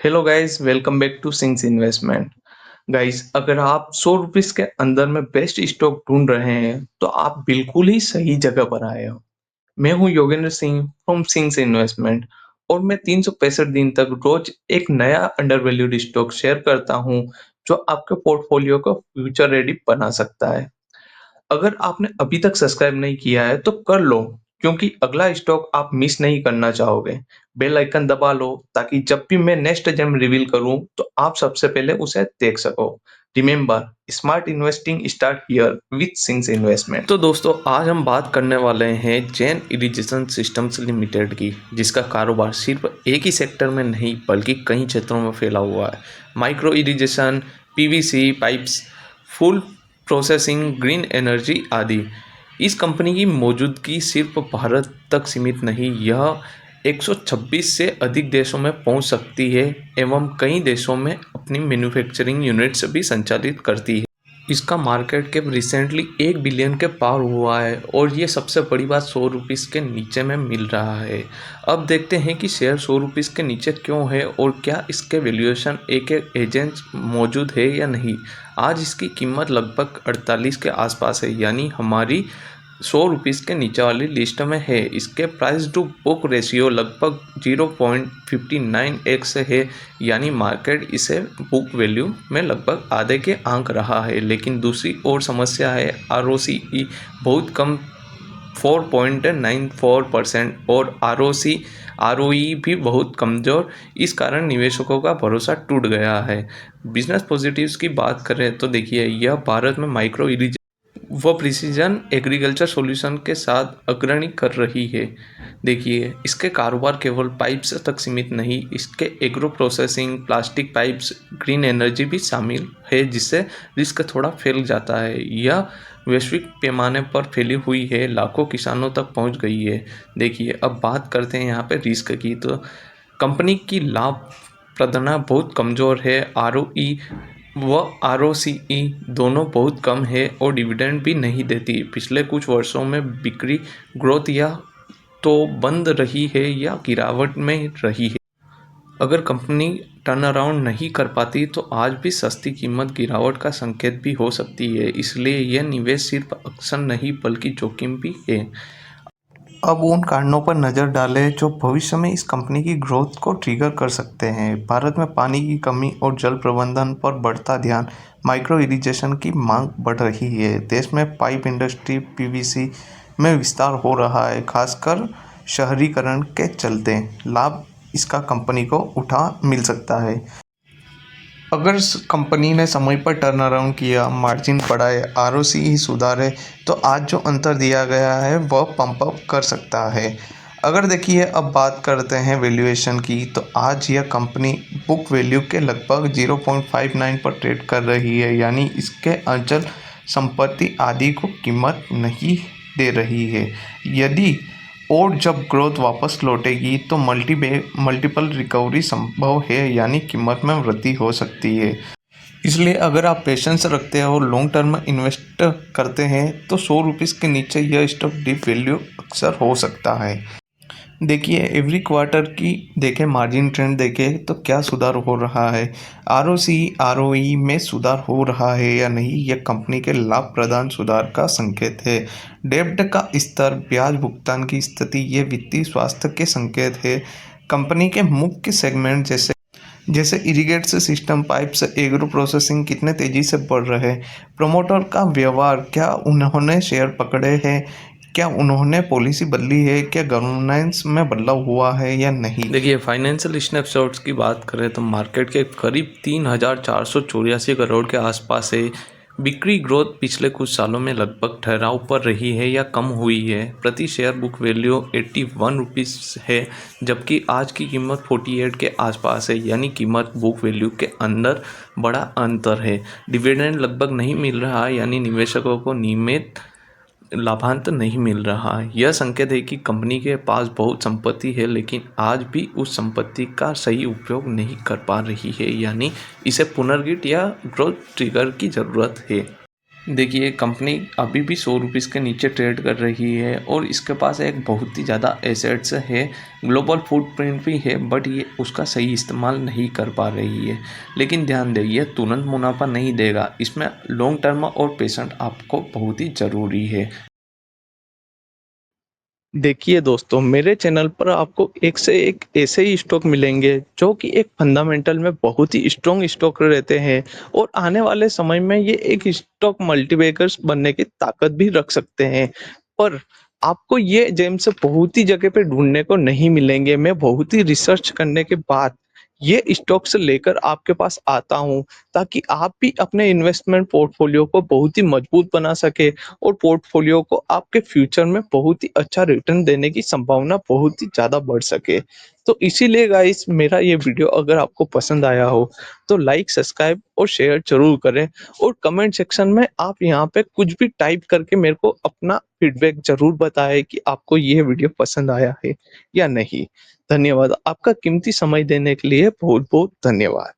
Hello guys, welcome back to Singh's investment. Guys, अगर आप 100 rupees के अंदर में बेस्ट स्टॉक ढूंढ रहे हैं तो आप बिल्कुल ही सही जगह पर आए हो। मैं हूं Yogendra Singh from sings investment और मैं 365 दिन तक रोज एक नया अंडर वैल्यूड स्टॉक शेयर करता हूं जो आपके पोर्टफोलियो को फ्यूचर रेडी बना सकता है। अगर आपने अभी तक सब्सक्राइब नहीं किया है तो कर लो, क्योंकि अगला स्टॉक आप मिस नहीं करना चाहोगे। बेल आइकन दबा लो ताकि जब भी मैं नेक्स्ट जेम रिवील करूं तो आप सबसे पहले उसे देख सको। Remember, smart investing start here with sings investment. तो दोस्तों, आज हम बात करने वाले हैं जैन इरिगेशन सिस्टम्स लिमिटेड की, जिसका कारोबार सिर्फ एक ही सेक्टर में नहीं बल्कि कई क्षेत्रों में फैला हुआ है। Micro irrigation, PVC pipes, food processing, green energy आदि। इस कंपनी की मौजूदगी सिर्फ भारत तक सीमित नहीं, यह 126 से अधिक देशों में पहुंच सकती है एवं कई देशों में अपनी मैन्युफैक्चरिंग यूनिट्स भी संचालित करती है। इसका मार्केट कैप रिसेंटली 1 बिलियन के पार हुआ है और ये सबसे बड़ी बात 100 रुपीज़ के नीचे में मिल रहा है। अब देखते हैं कि शेयर 100 रुपीज़ के नीचे क्यों है और क्या इसके वैल्यूएशन एक एजेंट मौजूद है या नहीं। आज इसकी कीमत लगभग 48 के आसपास है, यानी हमारी 100 रुपीज़ के नीचे वाली लिस्ट में है। इसके प्राइस टू बुक रेशियो लगभग 0.59x है, यानी मार्केट इसे बुक वैल्यू में लगभग आधे के आंक रहा है। लेकिन दूसरी ओर समस्या है ROCE बहुत कम 4.94% और ROE भी बहुत कमज़ोर। इस कारण निवेशकों का भरोसा टूट गया है। बिजनेस पॉजिटिव्स की बात करें तो देखिए, यह भारत में माइक्रो इरिगेशन व प्रिसीजन एग्रीकल्चर सॉल्यूशन के साथ अग्रणी कर रही है। देखिए, इसके कारोबार केवल पाइप्स तक सीमित नहीं, इसके agro processing, plastic pipes, green energy भी शामिल है, जिससे रिस्क थोड़ा फैल जाता है। यह वैश्विक पैमाने पर फैली हुई है, लाखों किसानों तक पहुंच गई है। देखिए, अब बात करते हैं यहाँ पे रिस्क की। तो कंपनी की लाभप्रदता बहुत कमज़ोर है, ROE व ROCE दोनों बहुत कम है और डिविडेंड भी नहीं देती। पिछले कुछ वर्षों में बिक्री ग्रोथ या तो बंद रही है या गिरावट में रही है। अगर कंपनी टर्न अराउंड नहीं कर पाती तो आज भी सस्ती कीमत गिरावट का संकेत भी हो सकती है। इसलिए यह निवेश सिर्फ अक्सर नहीं बल्कि जोखिम भी है। अब उन कारणों पर नज़र डालें जो भविष्य में इस कंपनी की ग्रोथ को ट्रिगर कर सकते हैं। भारत में पानी की कमी और जल प्रबंधन पर बढ़ता ध्यान, माइक्रो इरिगेशन की मांग बढ़ रही है। देश में पाइप इंडस्ट्री, PVC में विस्तार हो रहा है, खासकर शहरीकरण के चलते। लाभ इसका कंपनी को उठा मिल सकता है अगर कंपनी ने समय पर टर्न अराउंड किया, मार्जिन बढ़ाए, ROCE सुधारे तो आज जो अंतर दिया गया है वह पंप अप कर सकता है। अगर देखिए, अब बात करते हैं वैल्यूएशन की, तो आज यह कंपनी बुक वैल्यू के लगभग 0.59 पर ट्रेड कर रही है, यानी इसके अचल संपत्ति आदि को कीमत नहीं दे रही है। यदि और जब ग्रोथ वापस लौटेगी तो मल्टीपल रिकवरी संभव है, यानी कीमत में वृद्धि हो सकती है। इसलिए अगर आप पेशेंस रखते हैं और लॉन्ग टर्म में इन्वेस्ट करते हैं तो 100 रुपीज़ के नीचे यह स्टॉक डीप वैल्यू अक्सर हो सकता है। देखिए, एवरी क्वार्टर की देखें, मार्जिन ट्रेंड देखें तो क्या सुधार हो रहा है, ROCE ROE में सुधार हो रहा है या नहीं, यह कंपनी के लाभ प्रदान सुधार का संकेत है। डेब्ट का स्तर, ब्याज भुगतान की स्थिति, ये वित्तीय स्वास्थ्य के संकेत है। कंपनी के मुख्य सेगमेंट जैसे irrigation system, pipes, agro processing कितने तेजी से बढ़ रहे हैं। प्रमोटर का व्यवहार, क्या उन्होंने शेयर पकड़े हैं, क्या उन्होंने पॉलिसी बदली है, क्या गवर्नेंस में बदलाव हुआ है या नहीं। देखिए, फाइनेंशियल स्नैपशॉट्स की बात करें तो मार्केट के करीब 3,484 करोड़ के आसपास है। बिक्री ग्रोथ पिछले कुछ सालों में लगभग ठहराव पर रही है या कम हुई है। प्रति शेयर बुक वैल्यू 81 रुपीज़ है, जबकि आज की कीमत 48 के आसपास है, यानी कीमत बुक वैल्यू के अंदर बड़ा अंतर है। डिविडेंड लगभग नहीं मिल रहा, यानी निवेशकों को नियमित लाभांश नहीं मिल रहा है। यह संकेत है कि कंपनी के पास बहुत संपत्ति है, लेकिन आज भी उस संपत्ति का सही उपयोग नहीं कर पा रही है, यानी इसे पुनर्गठित या ग्रोथ ट्रिगर की ज़रूरत है। देखिए, कंपनी अभी भी ₹100 के नीचे ट्रेड कर रही है और इसके पास एक बहुत ही ज़्यादा एसेट्स है, ग्लोबल फुटप्रिंट भी है, बट ये उसका सही इस्तेमाल नहीं कर पा रही है। लेकिन ध्यान दें, ये तुरंत मुनाफ़ा नहीं देगा, इसमें लॉन्ग टर्म और पेशेंस आपको बहुत ही ज़रूरी है। देखिए दोस्तों, मेरे चैनल पर आपको एक से एक ऐसे ही स्टॉक मिलेंगे जो कि एक फंडामेंटल में बहुत ही स्ट्रॉन्ग स्टॉक रहते हैं और आने वाले समय में ये एक स्टॉक मल्टीबैगर्स बनने की ताकत भी रख सकते हैं। पर आपको ये जेम्स बहुत ही जगह पे ढूँढने को नहीं मिलेंगे। मैं बहुत ही रिसर्च करने के बाद ये स्टॉक्स लेकर आपके पास आता हूँ, ताकि आप भी अपने इन्वेस्टमेंट पोर्टफोलियो को बहुत ही मजबूत बना सकें और पोर्टफोलियो को आपके फ्यूचर में बहुत ही अच्छा रिटर्न देने की संभावना बहुत ही ज़्यादा बढ़ सके। तो इसीलिए गाइस, मेरा ये वीडियो अगर आपको पसंद आया हो तो लाइक, सब्सक्राइब और शेयर ज़रूर करें और कमेंट सेक्शन में आप यहाँ पे कुछ भी टाइप करके मेरे को अपना फीडबैक ज़रूर बताएँ कि आपको ये वीडियो पसंद आया है या नहीं। धन्यवाद। आपका कीमती समय देने के लिए बहुत-बहुत धन्यवाद।